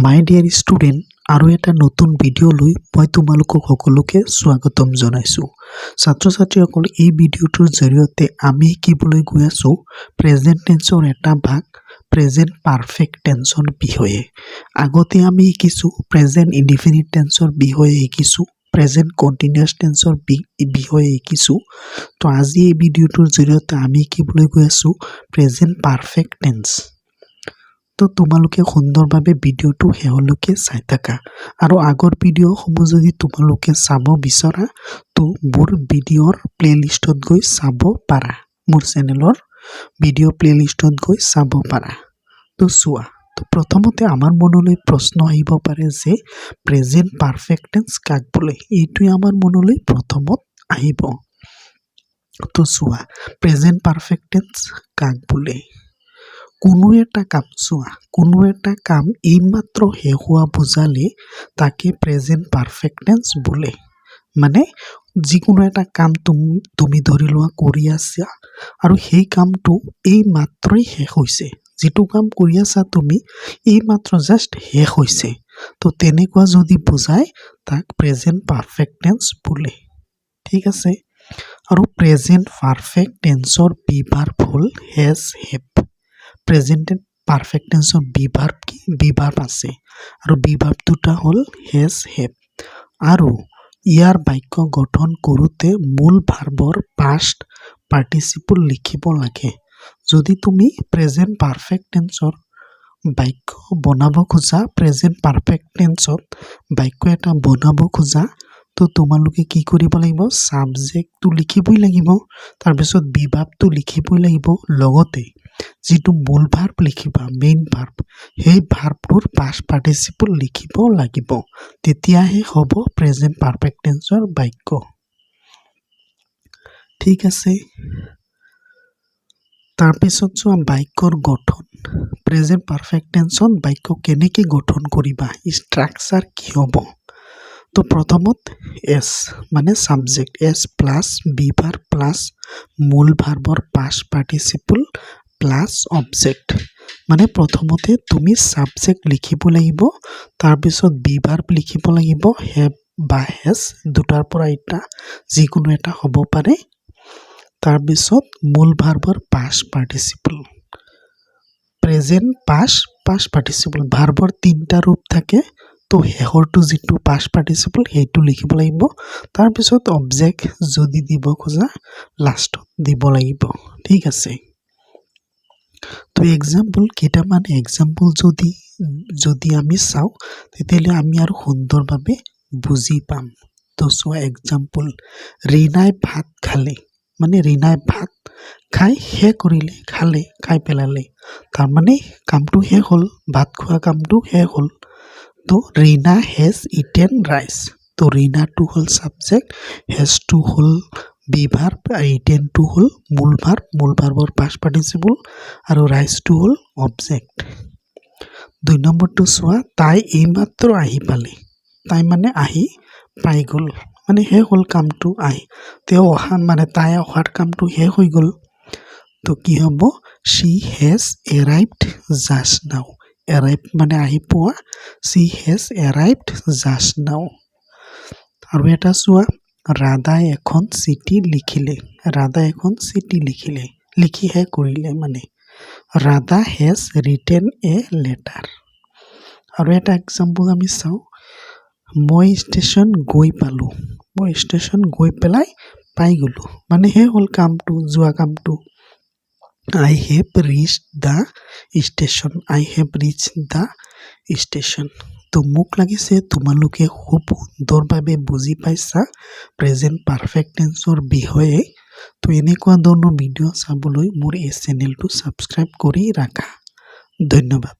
মাই dear student আৰু এটা নতুন ভিডিঅ' লৈ মই তোমালোকক সকলোকে স্বাগতম জনাইছোঁ। ছাত্ৰ ছাত্ৰীসকল, এই ভিডিঅ'টোৰ জৰিয়তে আমি শিকিবলৈ গৈ আছোঁ প্ৰেজেণ্ট টেন্সৰ এটা ভাগ প্ৰেজেণ্ট পাৰফেক্ট টেন্সৰ বিষয়ে। আগতে আমি শিকিছোঁ প্ৰেজেণ্ট ইনডিফিনিট টেন্সৰ বিষয়ে শিকিছোঁ, প্ৰেজেণ্ট কণ্টিনিউয়াছ টেন্সৰ বিষয়ে শিকিছোঁ। তো আজি এই ভিডিঅ'টোৰ জৰিয়তে আমি শিকিবলৈ গৈ আছোঁ প্ৰেজেণ্ট পাৰফেক্ট টেন্স। তো তোমালোকে সুন্দৰভাৱে ভিডিঅ'টো শেষলৈকে চাই থাকা আৰু আগৰ ভিডিঅ'সমূহ যদি তোমালোকে চাব বিচৰা তো মোৰ ভিডিঅ'ৰ প্লেলিষ্টত গৈ চাব পাৰা, মোৰ চেনেলৰ ভিডিঅ' প্লেলিষ্টত গৈ চাব পাৰা। তো চোৱা, তো প্ৰথমতে আমাৰ মনলৈ প্ৰশ্ন আহিব পাৰে যে প্ৰেজেণ্ট পাৰফেক্ট টেন্স কাক বোলে, এইটোৱে আমাৰ মনলৈ প্ৰথমত আহিব। তো চোৱা, প্ৰেজেণ্ট পাৰফেক্ট টেন্স কাক বোলে। কোনো এটা কাম, চোৱা, কোনো এটা কাম এইমাত্ৰ শেষ হোৱা বুজালে তাকে প্ৰেজেণ্ট পাৰফেক্ট টেন্স বোলে। মানে যিকোনো এটা কাম তুমি ধৰি লোৱা কৰি আছা আৰু সেই কামটো এইমাত্ৰই শেষ হৈছে, যিটো কাম কৰি আছা তুমি এইমাত্ৰ জাষ্ট শেষ হৈছে, তো তেনেকুৱা যদি বুজায় তাক প্ৰেজেণ্ট পাৰফেক্ট টেন্স বোলে। ঠিক আছে। আৰু প্ৰেজেণ্ট পাৰফেক্ট টেন্সৰ বিভাৰ্ব হ'ল হেজ হেভ। প্ৰেজেণ্ট পাৰফেক্ট টেন্সৰ বিভাৰ্ব আছে আৰু বিভাৰ্ব দুটা হ'ল হেজ হেভ। আৰু ইয়াৰ বাক্য গঠন কৰোঁতে মূল ভাৰ্বৰ পাষ্ট পাৰ্টিচিপল লিখিব লাগে। যদি তুমি প্ৰেজেণ্ট পাৰফেক্ট টেন্সৰ বাক্য বনাব খোজা, প্ৰেজেণ্ট পাৰফেক্ট টেন্সত বাক্য এটা বনাব খোজা, তো তোমালোকে কি কৰিব লাগিব, ছাবজেক্টটো লিখিবই লাগিব, তাৰপিছত বিভাৰ্বটো লিখিবই লাগিব, লগতে যিটো মূল ভাৰ্ব লিখিবা, মেইন ভাৰ্ব, সেই ভাৰ্বটোৰ পাষ্ট পাৰ্টিচিপল লিখিব লাগিব, তেতিয়াহে হ'ব প্ৰেজেণ্ট পাৰফেক্ট টেন্সৰ বাক্য। ঠিক আছে। তাৰপিছত চোৱা, বাক্যৰ গঠন। প্ৰেজেণ্ট পাৰফেক্ট টেন্সত বাক্য কেনেকৈ গঠন কৰিবা, ষ্ট্ৰাকচাৰ কি হ'ব। তো প্ৰথমত এছ মানে ছাবজেক্ট, এছ প্লাছ বিভাৰ্ব প্লাছ মূল ভাৰ্বৰ পাষ্ট পাৰ্টিচিপল প্লাছ অবজেক্ট। মানে প্ৰথমতে তুমি ছাবজেক্ট লিখিব লাগিব, তাৰপিছত বিভাৰ্ব লিখিব লাগিব, হেভ বা হেজ দুটাৰ পৰা এটা যিকোনো এটা হ'ব পাৰে, তাৰপিছত মূল ভাৰ্বৰ past participle, present past participle. ভাৰ্বৰ তিনিটা ৰূপ থাকে, তো শেষৰটো যিটো পাষ্ট পাৰ্টিচিপল সেইটো লিখিব লাগিব, তাৰপিছত অবজেক্ট যদি দিব খোজা লাষ্টত দিব লাগিব। ঠিক আছে। তো এক্সাম্পল, কেইটামান এক্সাম্পল যদি আমি চাওঁ তেতিয়াহ'লে আমি আৰু সুন্দৰভাৱে বুজি পাম। তো চোৱা এক্সাম্পল, ৰীনাই ভাত খালে, মানে ৰীনাই ভাত খাই শেষ কৰিলে, খালে, খাই পেলালে, তাৰমানে কামটো শেষ হ'ল, ভাত খোৱা কামটো শেষ হ'ল। তো ৰীনা হেজ ইটেন ৰাইচ। তো ৰীনাটো হ'ল ছাবজেক্ট, হেজটো হ'ল বিভাৰ্ব, ইটেনটো হ'ল মূল ভাৰ্বৰ পাষ্ট পাৰ্টিচিপল, আৰু ৰাইচটো হ'ল অবজেক্ট। ২ নম্বৰটো চোৱা, তাই এইমাত্ৰ আহি পালে। তাই মানে আহি পাই গ'ল, মানে শেষ হ'ল কামটো, তেওঁ অহা মানে তাই অহাৰ কামটো শেষ হৈ গ'ল। তো কি হ'ব, শ্বি হেজ এৰাইভড জাষ্ট নাও। এৰাইভ মানে আহি পোৱা, শ্বি হেজ এৰাইভড জাষ্ট নাও। আৰু এটা চোৱা, ৰাধাই এখন চিঠি লিখিলে। ৰাধাই এখন চিঠি লিখিলে, লিখি শেষ কৰিলে, মানে Radha has written a letter. আৰু এটা এক্সাম্পল আমি চাওঁ, মই ষ্টেচন গৈ পালোঁ। মই ষ্টেচন গৈ পেলাই পাই গ'লোঁ, মানে শেষ হ'ল কামটো, যোৱা কামটো। I have reached the station. I have reached the station. তো মোক লাগিছে তোমালোকে খুব সুন্দৰভাৱে বুজি পাইছা প্ৰেজেণ্ট পাৰফেক্ট টেন্সৰ বিষয়ে। তো এনেকুৱা ধৰণৰ ভিডিঅ' চাবলৈ মোৰ এই চেনেলটো ছাবস্ক্ৰাইব কৰি ৰাখা। ধন্যবাদ।